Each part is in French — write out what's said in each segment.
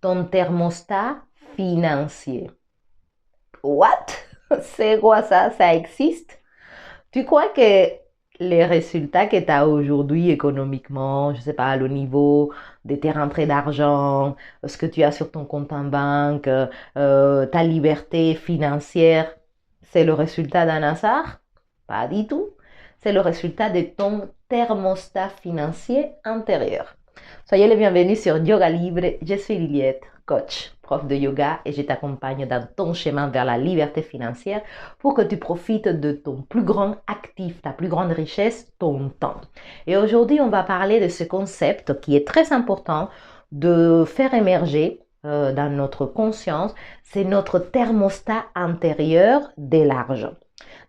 ton thermostat financier. What? C'est quoi ça? Ça existe? Tu crois que les résultats que tu as aujourd'hui économiquement, je sais pas, le niveau de tes rentrées d'argent, ce que tu as sur ton compte en banque, ta liberté financière, c'est le résultat d'un hasard? Pas du tout. C'est le résultat de ton thermostat financier intérieur. Soyez les bienvenus sur Yoga Libre. Je suis Liliette, coach, prof de yoga, et je t'accompagne dans ton chemin vers la liberté financière pour que tu profites de ton plus grand actif, ta plus grande richesse, ton temps. Et aujourd'hui, on va parler de ce concept qui est très important de faire émerger dans notre conscience, c'est notre thermostat intérieur de l'argent.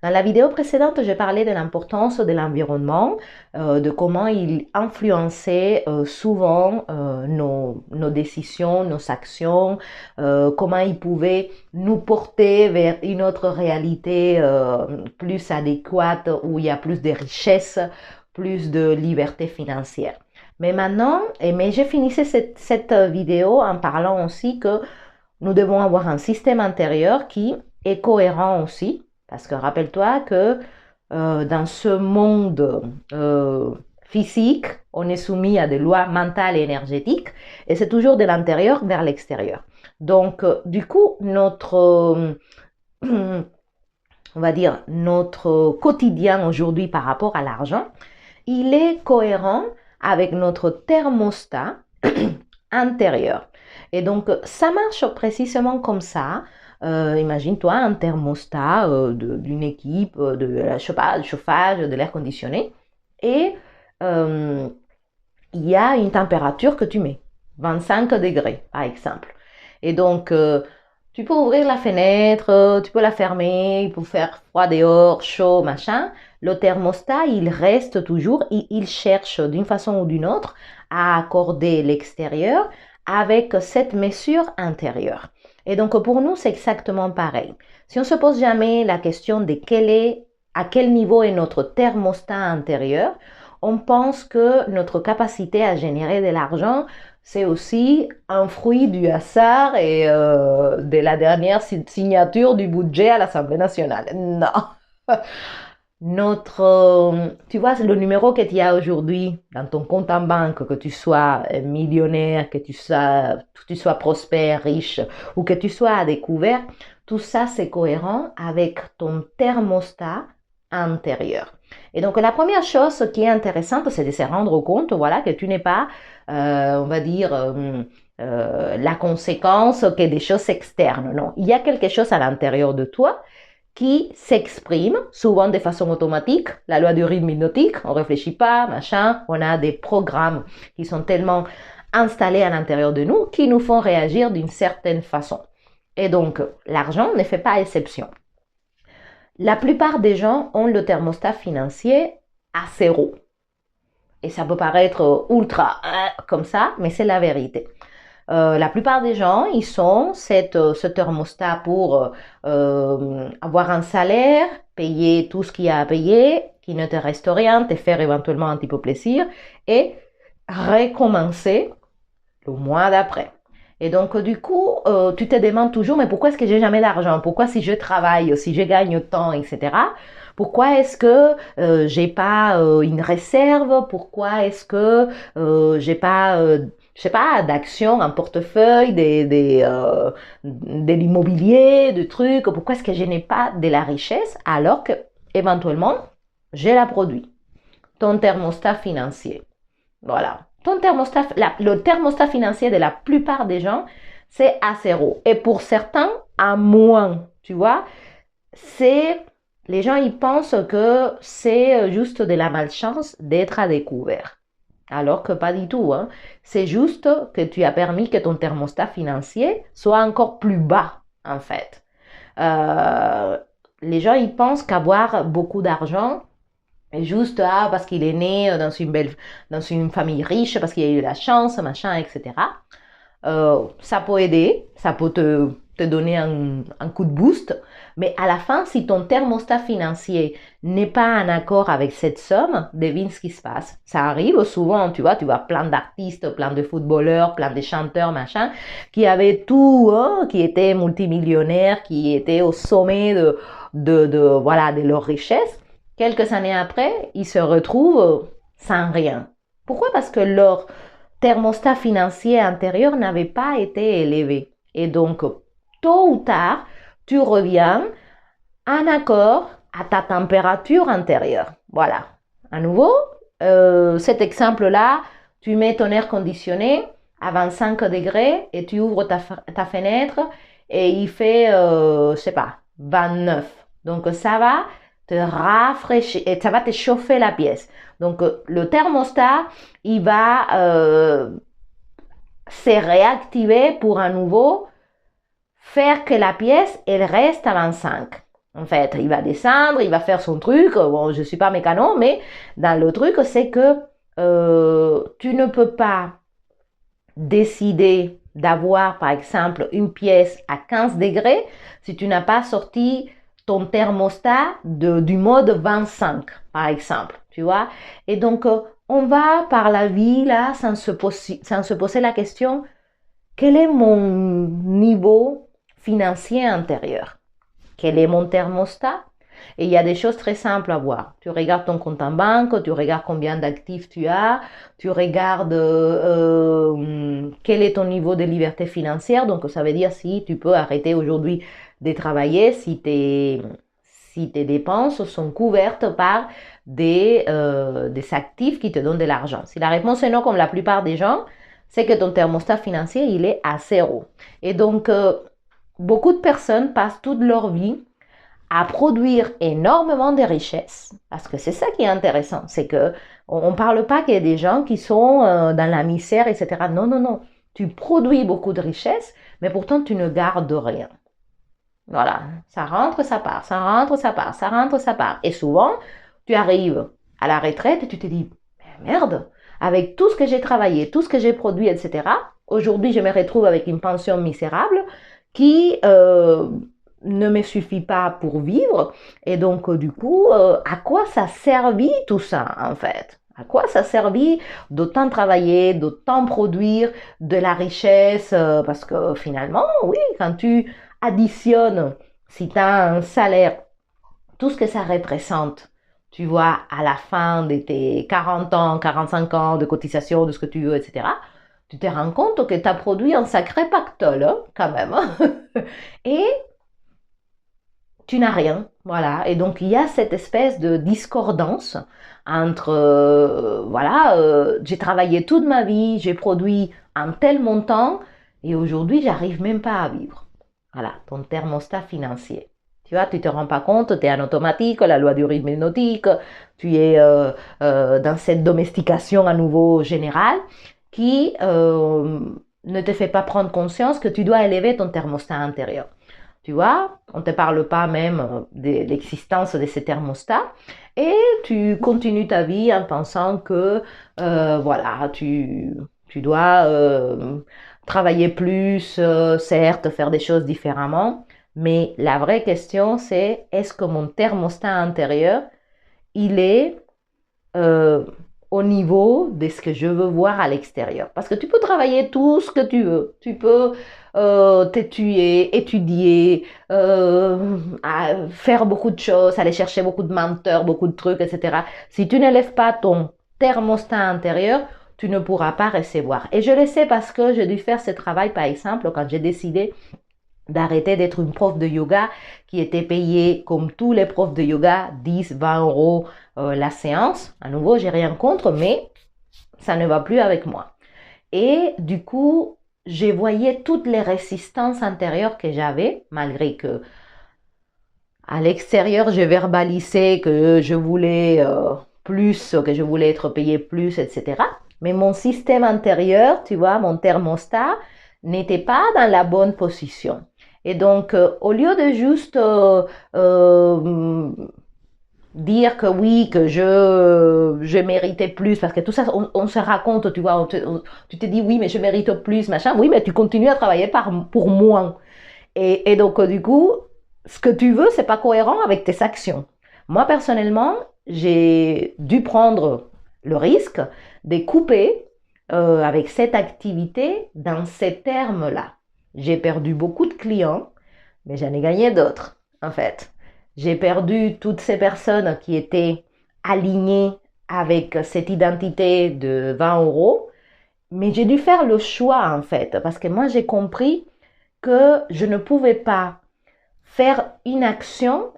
Dans la vidéo précédente, j'ai parlé de l'importance de l'environnement, de comment il influençait souvent nos décisions, nos actions, comment il pouvait nous porter vers une autre réalité plus adéquate, où il y a plus de richesse, plus de liberté financière. Mais maintenant, mais j'ai fini cette vidéo en parlant aussi que nous devons avoir un système intérieur qui est cohérent aussi, parce que rappelle-toi que dans ce monde physique, on est soumis à des lois mentales et énergétiques, et c'est toujours de l'intérieur vers l'extérieur. Donc, du coup, on va dire, notre quotidien aujourd'hui par rapport à l'argent, il est cohérent avec notre thermostat intérieur. Et donc, ça marche précisément comme ça. Imagine-toi un thermostat d'une équipe, je sais pas, du chauffage, de l'air conditionné. Et il y a une température que tu mets, 25 degrés par exemple. Et donc, tu peux ouvrir la fenêtre, tu peux la fermer, il peut faire froid dehors, chaud, machin. Le thermostat, il reste toujours, il cherche d'une façon ou d'une autre à accorder l'extérieur avec cette mesure intérieure. Et donc, pour nous, c'est exactement pareil. Si on se pose jamais la question de à quel niveau est notre thermostat intérieur, on pense que notre capacité à générer de l'argent, c'est aussi un fruit du hasard et de la dernière signature du budget à l'Assemblée nationale. Non. Tu vois, le numéro que tu as aujourd'hui dans ton compte en banque, que tu sois millionnaire, que tu sois prospère, riche ou que tu sois à découvert, tout ça c'est cohérent avec ton thermostat intérieur. Et donc la première chose qui est intéressante, c'est de se rendre compte, voilà, que tu n'es pas, on va dire, la conséquence que des choses externes. Non, il y a quelque chose à l'intérieur de toi qui s'exprime souvent de façon automatique, la loi du rythme hypnotique, on ne réfléchit pas, machin, on a des programmes qui sont tellement installés à l'intérieur de nous qui nous font réagir d'une certaine façon. Et donc, l'argent ne fait pas exception. La plupart des gens ont le thermostat financier à zéro. Et ça peut paraître ultra comme ça, mais c'est la vérité. La plupart des gens, ils sont ce thermostat pour avoir un salaire, payer tout ce qu'il y a à payer, qui ne te reste rien, te faire éventuellement un petit peu plaisir et recommencer le mois d'après. Et donc, du coup, tu te demandes toujours, mais pourquoi est-ce que j'ai jamais d'argent? Pourquoi si je travaille, si je gagne tant, etc., pourquoi est-ce que j'ai pas une réserve? Pourquoi est-ce que j'ai pas, je sais pas, d'actions, un portefeuille, de l'immobilier, de trucs? Pourquoi est-ce que je n'ai pas de la richesse alors que éventuellement j'ai la produit? Ton thermostat financier. Voilà. Le thermostat financier de la plupart des gens, c'est à zéro. Et pour certains, à moins. Tu vois, les gens, ils pensent que c'est juste de la malchance d'être à découvert. Alors que pas du tout. Hein. C'est juste que tu as permis que ton thermostat financier soit encore plus bas, en fait. Les gens, ils pensent qu'avoir beaucoup d'argent, juste parce qu'il est né dans une famille riche, parce qu'il a eu la chance, machin, etc. Ça peut aider, ça peut te donner un coup de boost. Mais à la fin, si ton thermostat financier n'est pas en accord avec cette somme, devine ce qui se passe. Ça arrive souvent, tu vois plein d'artistes, plein de footballeurs, plein de chanteurs, machin, qui avaient tout, hein, qui étaient multimillionnaires, qui étaient au sommet voilà, de leur richesse. Quelques années après, ils se retrouvent sans rien. Pourquoi? Parce que leur thermostat financier intérieur n'avait pas été élevé. Et donc, tôt ou tard, tu reviens en accord à ta température intérieure. Voilà. À nouveau, cet exemple-là, tu mets ton air conditionné à 25 degrés et tu ouvres ta fenêtre et il fait, je sais pas, 29. Donc, ça va te rafraîchir et ça va te chauffer la pièce. Donc, le thermostat, il va se réactiver pour à nouveau faire que la pièce, elle reste à 25. En fait, il va descendre, il va faire son truc. Bon, je ne suis pas mécano, mais dans le truc, c'est que tu ne peux pas décider d'avoir, par exemple, une pièce à 15 degrés si tu n'as pas sorti ton thermostat du mode 25, par exemple, tu vois. Et donc, on va par la vie, là, sans se poser la question, quel est mon niveau financier intérieur? Quel est mon thermostat? Et il y a des choses très simples à voir. Tu regardes ton compte en banque, tu regardes combien d'actifs tu as, tu regardes quel est ton niveau de liberté financière. Donc, ça veut dire si tu peux arrêter aujourd'hui de travailler, si tes dépenses sont couvertes par des actifs qui te donnent de l'argent. Si la réponse est non, comme la plupart des gens, c'est que ton thermostat financier, il est à zéro. Et donc, beaucoup de personnes passent toute leur vie à produire énormément de richesses, parce que c'est ça qui est intéressant, c'est que on parle pas qu'il y a des gens qui sont dans la misère, etc. Non, non, non. Tu produis beaucoup de richesses, mais pourtant tu ne gardes rien. Voilà, ça rentre, ça part, ça rentre, ça part, ça rentre, ça part. Et souvent, tu arrives à la retraite et tu te dis, merde, avec tout ce que j'ai travaillé, tout ce que j'ai produit, etc., aujourd'hui, je me retrouve avec une pension misérable qui ne me suffit pas pour vivre. Et donc, du coup, à quoi ça servit tout ça, en fait? À quoi ça servit d'autant travailler, d'autant produire de la richesse? Parce que finalement, oui, quand tu additionnes, si tu as un salaire, tout ce que ça représente, tu vois, à la fin de tes 40 ans, 45 ans de cotisation, de ce que tu veux, etc., tu te rends compte que tu as produit un sacré pactole, hein, quand même. Et tu n'as rien, voilà. Et donc, il y a cette espèce de discordance entre, voilà, j'ai travaillé toute ma vie, j'ai produit un tel montant, et aujourd'hui, j'arrive même pas à vivre. Voilà, ton thermostat financier. Tu vois, tu te rends pas compte, tu es en automatique, la loi du rythme hypnotique, tu es dans cette domestication à nouveau générale qui ne te fait pas prendre conscience que tu dois élever ton thermostat intérieur. Tu vois, on ne te parle pas même de l'existence de ces thermostats et tu continues ta vie en pensant que voilà, tu dois travailler plus, certes, faire des choses différemment, mais la vraie question c'est est-ce que mon thermostat intérieur, il est euh, au niveau de ce que je veux voir à l'extérieur. Parce que tu peux travailler tout ce que tu veux. Tu peux t'étudier, étudier, faire beaucoup de choses, aller chercher beaucoup de menteurs, beaucoup de trucs, etc. Si tu n'élèves pas ton thermostat intérieur, tu ne pourras pas recevoir. Et je le sais parce que j'ai dû faire ce travail, par exemple, quand j'ai décidé d'arrêter d'être une prof de yoga qui était payée comme tous les profs de yoga, 10, 20 euros la séance. À nouveau, j'ai rien contre, mais ça ne va plus avec moi. Et du coup, je voyais toutes les résistances intérieures que j'avais, malgré que à l'extérieur, je verbalisais que je voulais plus, que je voulais être payée plus, etc. Mais mon système intérieur, tu vois, mon thermostat, n'était pas dans la bonne position. Et donc, au lieu de juste dire que oui, que je méritais plus, parce que tout ça, on se raconte, tu vois, tu te dis oui, mais je mérite plus, machin, oui, mais tu continues à travailler pour moins. Et donc, du coup, ce que tu veux, c'est pas cohérent avec tes actions. Moi, personnellement, j'ai dû prendre le risque de couper avec cette activité dans ces termes-là. J'ai perdu beaucoup de clients, mais j'en ai gagné d'autres, en fait. J'ai perdu toutes ces personnes qui étaient alignées avec cette identité de 20 euros, mais j'ai dû faire le choix, en fait, parce que moi, j'ai compris que je ne pouvais pas faire une action,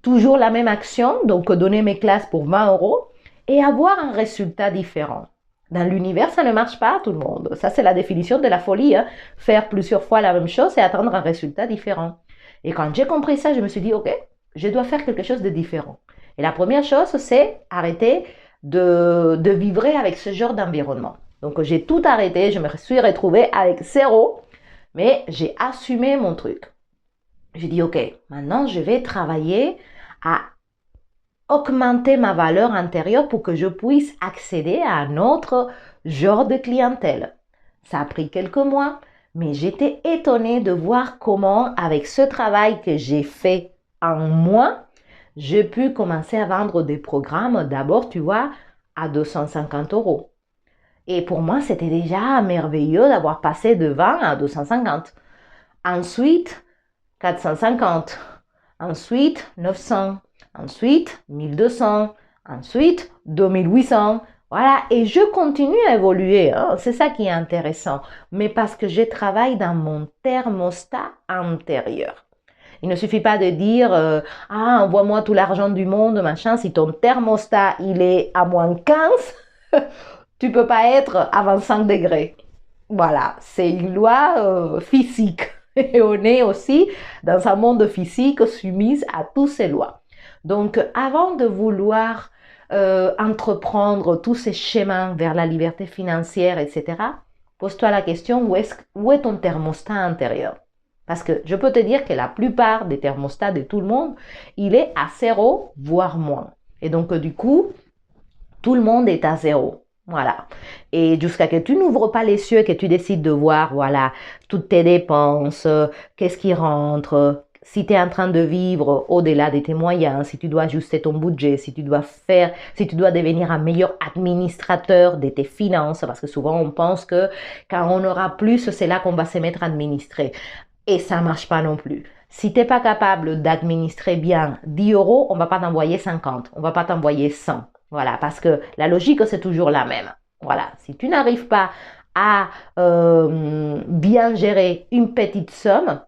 toujours la même action, donc donner mes classes pour 20 euros, et avoir un résultat différent. Dans l'univers, ça ne marche pas à tout le monde. Ça, c'est la définition de la folie. Hein. Faire plusieurs fois la même chose et attendre un résultat différent. Et quand j'ai compris ça, je me suis dit, OK, je dois faire quelque chose de différent. Et la première chose, c'est arrêter de vivre avec ce genre d'environnement. Donc, j'ai tout arrêté. Je me suis retrouvée avec zéro, mais j'ai assumé mon truc. J'ai dit, OK, maintenant, je vais travailler à augmenter ma valeur intérieure pour que je puisse accéder à un autre genre de clientèle. Ça a pris quelques mois, mais j'étais étonnée de voir comment, avec ce travail que j'ai fait en moi, j'ai pu commencer à vendre des programmes d'abord, tu vois, à 250 euros. Et pour moi, c'était déjà merveilleux d'avoir passé de 20 à 250. Ensuite, 450. Ensuite, 900. Ensuite, 1200. Ensuite, 2800. Voilà, et je continue à évoluer. Hein. C'est ça qui est intéressant. Mais parce que je travaille dans mon thermostat intérieur. Il ne suffit pas de dire ah, envoie-moi tout l'argent du monde, machin. Si ton thermostat, il est à moins 15, tu peux pas être à 25 degrés. Voilà, c'est une loi physique. Et on est aussi dans un monde physique soumis à toutes ces lois. Donc, avant de vouloir entreprendre tous ces chemins vers la liberté financière, etc., pose-toi la question, où est ton thermostat intérieur? Parce que je peux te dire que la plupart des thermostats de tout le monde, il est à zéro, voire moins. Et donc, du coup, tout le monde est à zéro. Voilà. Et jusqu'à que tu n'ouvres pas les cieux, que tu décides de voir, voilà, toutes tes dépenses, qu'est-ce qui rentre, si tu es en train de vivre au-delà de tes moyens, si tu dois ajuster ton budget, si tu dois devenir un meilleur administrateur de tes finances, parce que souvent on pense que quand on aura plus, c'est là qu'on va se mettre à administrer. Et ça marche pas non plus. Si tu n'es pas capable d'administrer bien 10 euros, on va pas t'envoyer 50, on va pas t'envoyer 100. Voilà, parce que la logique, c'est toujours la même. Voilà, si tu n'arrives pas à bien gérer une petite somme,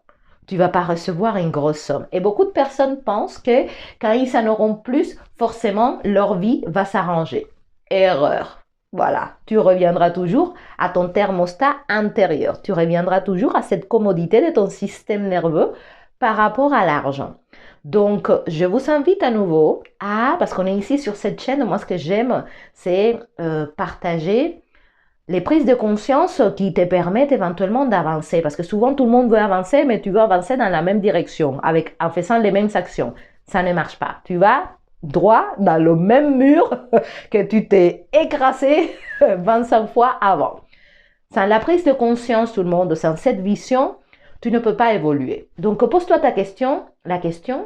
tu vas pas recevoir une grosse somme. Et beaucoup de personnes pensent que quand ils en auront plus, forcément, leur vie va s'arranger. Erreur. Voilà, tu reviendras toujours à ton thermostat intérieur. Tu reviendras toujours à cette commodité de ton système nerveux par rapport à l'argent. Donc, je vous invite à nouveau parce qu'on est ici sur cette chaîne, moi ce que j'aime, c'est partager les prises de conscience qui te permettent éventuellement d'avancer. Parce que souvent, tout le monde veut avancer, mais tu veux avancer dans la même direction, en faisant les mêmes actions. Ça ne marche pas. Tu vas droit dans le même mur que tu t'es écrasé 25 fois avant. Sans la prise de conscience, tout le monde, sans cette vision, tu ne peux pas évoluer. Donc, pose-toi la question,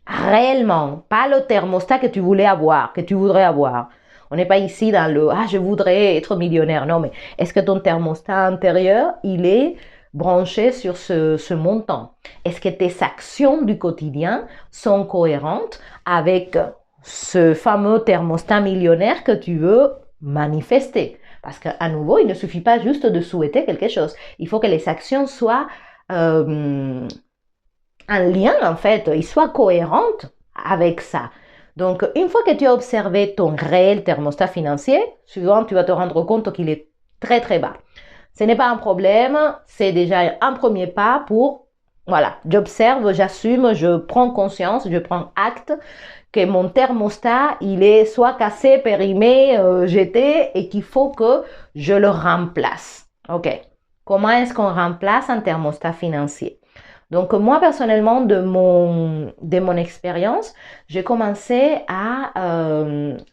réellement, pas le thermostat que tu voulais avoir, que tu voudrais avoir. On n'est pas ici dans le « ah, je voudrais être millionnaire ». Non, mais est-ce que ton thermostat intérieur, il est branché sur ce montant? Est-ce que tes actions du quotidien sont cohérentes avec ce fameux thermostat millionnaire que tu veux manifester? Parce qu'à nouveau, il ne suffit pas juste de souhaiter quelque chose. Il faut que les actions soient en lien, en fait, ils soient cohérentes avec ça. Donc, une fois que tu as observé ton réel thermostat financier, souvent, tu vas te rendre compte qu'il est très, très bas. Ce n'est pas un problème, c'est déjà un premier pas pour, voilà, j'observe, j'assume, je prends conscience, je prends acte que mon thermostat, il est soit cassé, périmé, jeté et qu'il faut que je le remplace. OK. Comment est-ce qu'on remplace un thermostat financier? Donc moi personnellement, de mon expérience, j'ai commencé à,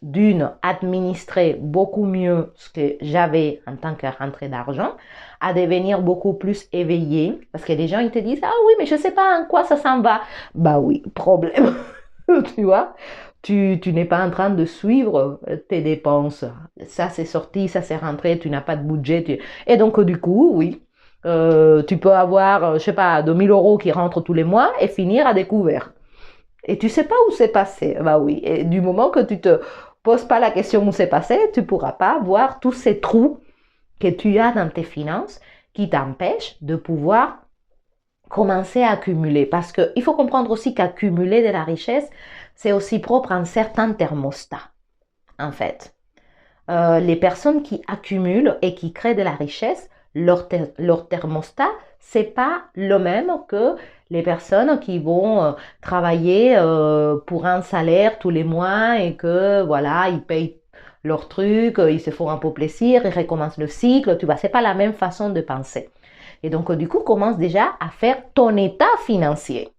d'une, administrer beaucoup mieux ce que j'avais en tant que rentrée d'argent, à devenir beaucoup plus éveillée, parce que les gens ils te disent, ah oui, mais je ne sais pas en quoi ça s'en va. Bah oui, problème, tu vois. Tu n'es pas en train de suivre tes dépenses. Ça c'est sorti, ça c'est rentré, tu n'as pas de budget. Et donc du coup, oui, tu peux avoir, je sais pas, 2 000 € qui rentrent tous les mois et finir à découvert. Et tu sais pas où c'est passé. Bah oui. Et du moment que tu te poses pas la question où c'est passé, tu pourras pas voir tous ces trous que tu as dans tes finances qui t'empêchent de pouvoir commencer à accumuler. Parce qu'il faut comprendre aussi qu'accumuler de la richesse, c'est aussi propre à un certain thermostat, en fait. Les personnes qui accumulent et qui créent de la richesse, leur thermostat, c'est pas le même que les personnes qui vont travailler pour un salaire tous les mois et que voilà, ils payent leurs trucs, ils se font un peu plaisir, ils recommencent le cycle, tu vois, c'est pas la même façon de penser. Et donc du coup, commence déjà à faire ton état financier.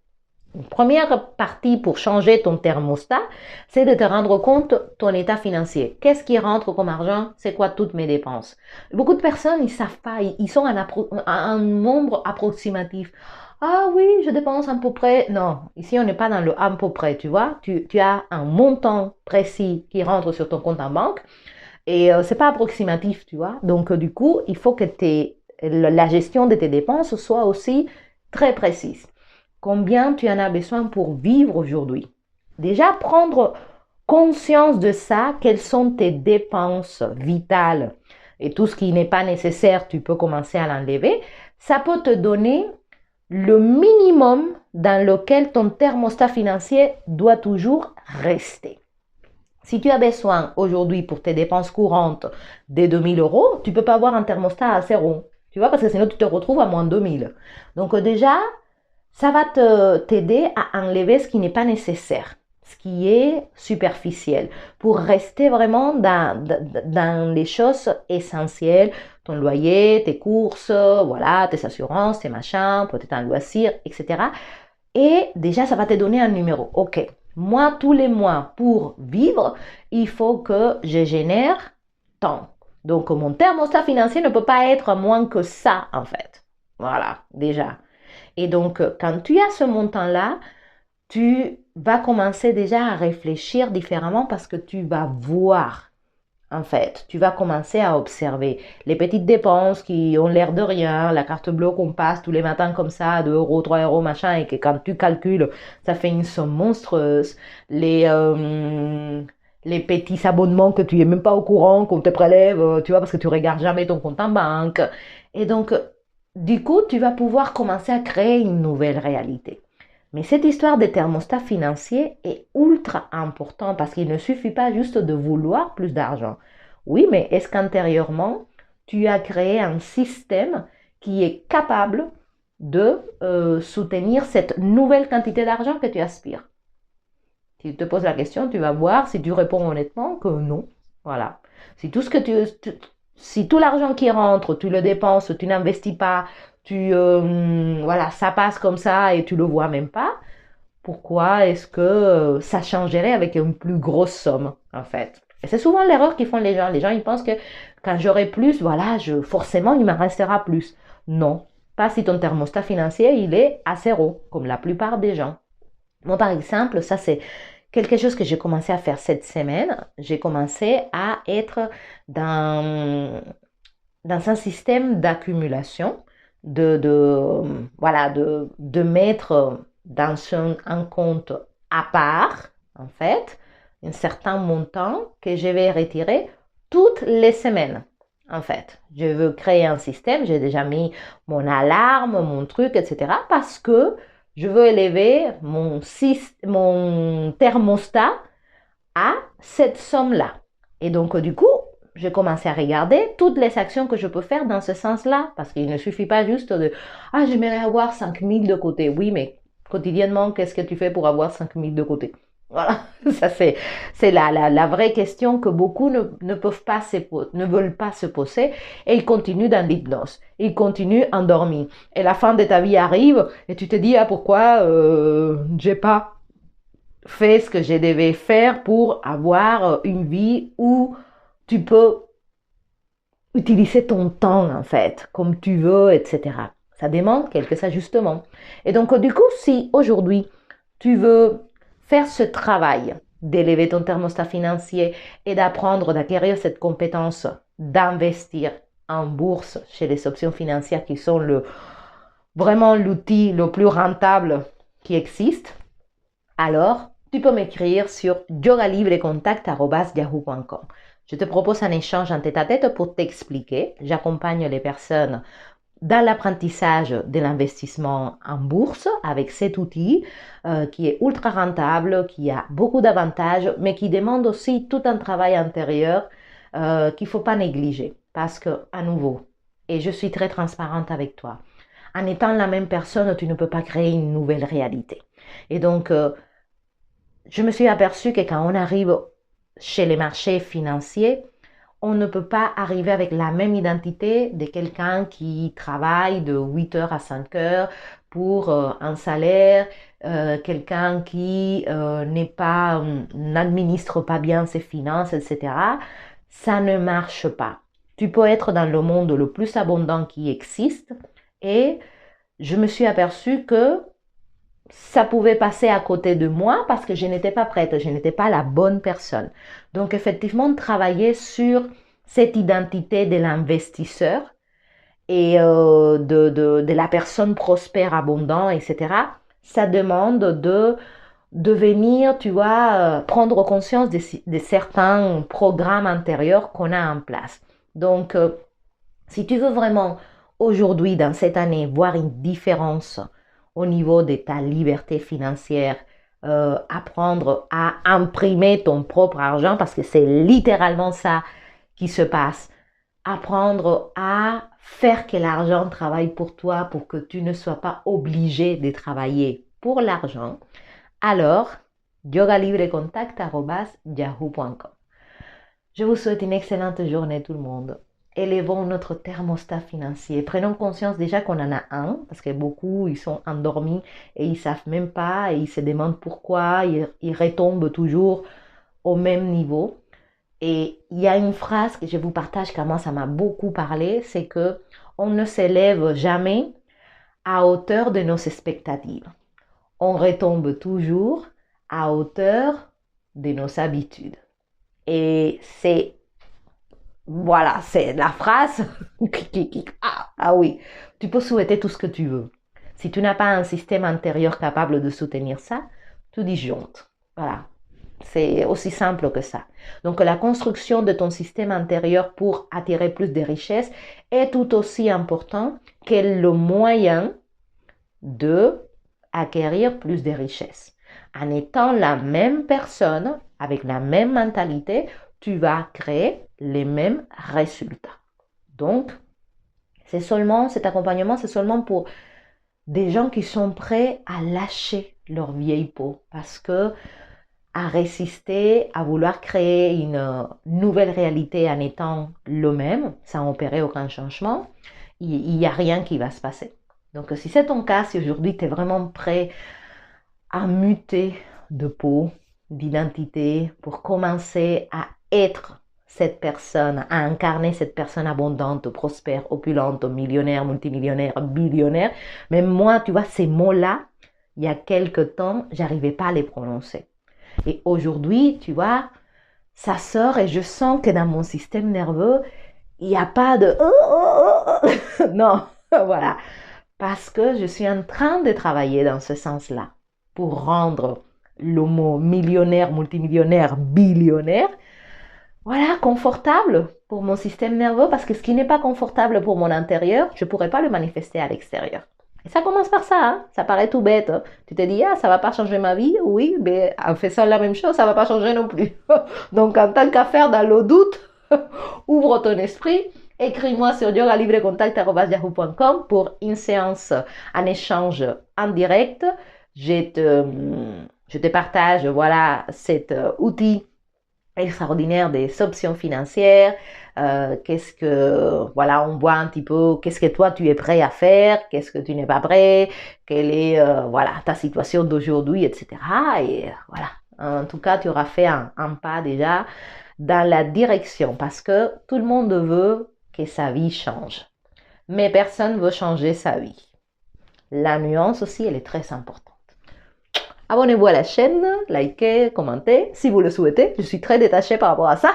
Une première partie pour changer ton thermostat, c'est de te rendre compte ton état financier. Qu'est-ce qui rentre comme argent? C'est quoi toutes mes dépenses? Beaucoup de personnes, ils savent pas, ils sont à un nombre approximatif. Ah oui, je dépense à peu près. Non, ici on n'est pas dans le à peu près, tu vois. Tu as un montant précis qui rentre sur ton compte en banque et c'est pas approximatif, tu vois. Donc du coup, il faut que la gestion de tes dépenses soit aussi très précise. Combien tu en as besoin pour vivre aujourd'hui? Déjà, prendre conscience de ça, quelles sont tes dépenses vitales et tout ce qui n'est pas nécessaire, tu peux commencer à l'enlever. Ça peut te donner le minimum dans lequel ton thermostat financier doit toujours rester. Si tu as besoin aujourd'hui pour tes dépenses courantes de 2 000 €, tu ne peux pas avoir un thermostat à 0. Tu vois, parce que sinon tu te retrouves à moins 2 000. Donc déjà, ça va t'aider à enlever ce qui n'est pas nécessaire, ce qui est superficiel, pour rester vraiment dans les choses essentielles, ton loyer, tes courses, voilà, tes assurances, tes machins, peut-être un loisir, etc. Et déjà, ça va te donner un numéro. Ok, moi, tous les mois, pour vivre, il faut que je génère tant. Donc, mon thermostat financier ne peut pas être moins que ça, en fait. Voilà, déjà. Et donc, quand tu as ce montant-là, tu vas commencer déjà à réfléchir différemment parce que tu vas voir, en fait, tu vas commencer à observer les petites dépenses qui ont l'air de rien, la carte bleue qu'on passe tous les matins comme ça, 2 €, 3 € machin, et que quand tu calcules, ça fait une somme monstrueuse. Les petits abonnements que tu n'es même pas au courant, qu'on te prélève, tu vois, parce que tu regardes jamais ton compte en banque. Et donc, du coup, tu vas pouvoir commencer à créer une nouvelle réalité. Mais cette histoire de thermostat financier est ultra important parce qu'il ne suffit pas juste de vouloir plus d'argent. Oui, mais est-ce qu'intérieurement, tu as créé un système qui est capable de soutenir cette nouvelle quantité d'argent que tu aspires? Si tu te poses la question, tu vas voir si tu réponds honnêtement que non. Voilà. Si tout ce que si tout l'argent qui rentre, tu le dépenses, tu n'investis pas, voilà, ça passe comme ça et tu le vois même pas, pourquoi est-ce que ça changerait avec une plus grosse somme, en fait? Et c'est souvent l'erreur qu'ils font les gens. Les gens, ils pensent que quand j'aurai plus, voilà, forcément, il m'en restera plus. Non, pas si ton thermostat financier, il est à 0, comme la plupart des gens. Moi, par exemple, ça, c'est quelque chose que j'ai commencé à faire cette semaine. J'ai commencé à être dans un système d'accumulation, voilà, de mettre dans un compte à part, en fait, un certain montant que je vais retirer toutes les semaines. En fait, je veux créer un système, j'ai déjà mis mon alarme, mon truc, etc. parce que je veux élever mon thermostat à cette somme-là. Et donc, du coup, j'ai commencé à regarder toutes les actions que je peux faire dans ce sens-là, parce qu'il ne suffit pas juste de « Ah, j'aimerais avoir 5 000 de côté ». Oui, mais quotidiennement, qu'est-ce que tu fais pour avoir 5 000 de côté? Voilà, ça c'est la vraie question que beaucoup ne peuvent pas ne veulent pas se poser et ils continuent dans l'hypnose, ils continuent endormis. Et la fin de ta vie arrive et tu te dis ah, pourquoi j'ai pas fait ce que je devais faire pour avoir une vie où tu peux utiliser ton temps en fait, comme tu veux, etc. Ça demande quelques ajustements. Et donc du coup, si aujourd'hui tu veux faire ce travail d'élever ton thermostat financier et d'apprendre, d'acquérir cette compétence d'investir en bourse chez les options financières qui sont vraiment l'outil le plus rentable qui existe, alors tu peux m'écrire sur yogalibrecontact@yahoo.com. Je te propose un échange en tête-à-tête pour t'expliquer. J'accompagne les personnes dans l'apprentissage de l'investissement en bourse avec cet outil qui est ultra rentable, qui a beaucoup d'avantages, mais qui demande aussi tout un travail intérieur qu'il ne faut pas négliger. Parce que, à nouveau, et je suis très transparente avec toi, en étant la même personne, tu ne peux pas créer une nouvelle réalité. Et donc, je me suis aperçue que quand on arrive chez les marchés financiers, on ne peut pas arriver avec la même identité de quelqu'un qui travaille de 8 heures à 5 heures pour un salaire, quelqu'un qui n'administre pas bien ses finances, etc. Ça ne marche pas. Tu peux être dans le monde le plus abondant qui existe et je me suis aperçue que ça pouvait passer à côté de moi parce que je n'étais pas prête, je n'étais pas la bonne personne. Donc effectivement, travailler sur cette identité de l'investisseur et de la personne prospère, abondant, etc., ça demande de venir, tu vois, prendre conscience de certains programmes antérieurs qu'on a en place. Donc, si tu veux vraiment aujourd'hui, dans cette année, voir une différence au niveau de ta liberté financière, apprendre à imprimer ton propre argent, parce que c'est littéralement ça qui se passe. Apprendre à faire que l'argent travaille pour toi, pour que tu ne sois pas obligé de travailler pour l'argent. Alors, yogalibrecontact@yahoo.com. Je vous souhaite une excellente journée tout le monde. Élevons notre thermostat financier. Prenons conscience déjà qu'on en a un, parce que beaucoup, ils sont endormis et ils ne savent même pas et ils se demandent pourquoi ils retombent toujours au même niveau. Et il y a une phrase que je vous partage, car moi, ça m'a beaucoup parlé, c'est que on ne s'élève jamais à hauteur de nos expectatives. On retombe toujours à hauteur de nos habitudes. Et c'est la phrase ah oui, tu peux souhaiter tout ce que tu veux. Si tu n'as pas un système intérieur capable de soutenir ça, tu disjonctes. Voilà, c'est aussi simple que ça. Donc la construction de ton système intérieur pour attirer plus de richesses est tout aussi important que le moyen de acquérir plus de richesses. En étant la même personne, avec la même mentalité, tu vas créer les mêmes résultats. Donc, cet accompagnement, c'est seulement pour des gens qui sont prêts à lâcher leur vieille peau parce que à résister, à vouloir créer une nouvelle réalité en étant le même, sans opérer aucun changement, il n'y a rien qui va se passer. Donc, si c'est ton cas, si aujourd'hui tu es vraiment prêt à muter de peau, d'identité, pour commencer à être cette personne, à incarner cette personne abondante, prospère, opulente, millionnaire, multimillionnaire, billionnaire. Mais moi, tu vois, ces mots-là, il y a quelque temps, j'arrivais pas à les prononcer. Et aujourd'hui, tu vois, ça sort et je sens que dans mon système nerveux, il n'y a pas de non, voilà. Parce que je suis en train de travailler dans ce sens-là pour rendre le mot millionnaire, multimillionnaire, billionnaire, voilà, confortable pour mon système nerveux, parce que ce qui n'est pas confortable pour mon intérieur, je ne pourrais pas le manifester à l'extérieur. Et ça commence par ça, hein? Ça paraît tout bête. Hein? Tu te dis, ah, ça ne va pas changer ma vie? Oui, mais en faisant la même chose, ça ne va pas changer non plus. Donc, en tant qu'affaire dans le doute, ouvre ton esprit, écris-moi sur yogalibrecontact@yahoo.com pour une séance en échange en direct. Je je te partage, voilà, cet outil extraordinaire des options financières. Qu'est-ce que, voilà, on voit un petit peu, qu'est-ce que toi tu es prêt à faire, qu'est-ce que tu n'es pas prêt, quelle est, voilà, ta situation d'aujourd'hui, etc. Et voilà, en tout cas, tu auras fait un pas déjà dans la direction parce que tout le monde veut que sa vie change, mais personne ne veut changer sa vie. La nuance aussi, elle est très importante. Abonnez-vous à la chaîne, likez, commentez si vous le souhaitez. Je suis très détachée par rapport à ça,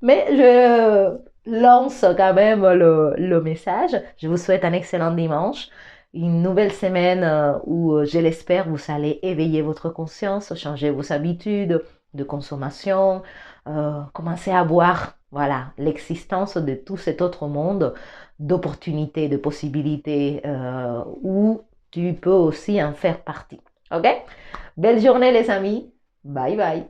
mais je lance quand même le message. Je vous souhaite un excellent dimanche, une nouvelle semaine où, je l'espère, vous allez éveiller votre conscience, changer vos habitudes de consommation, commencer à voir, voilà, l'existence de tout cet autre monde d'opportunités, de possibilités où tu peux aussi en faire partie. Ok? Belle journée les amis. Bye bye.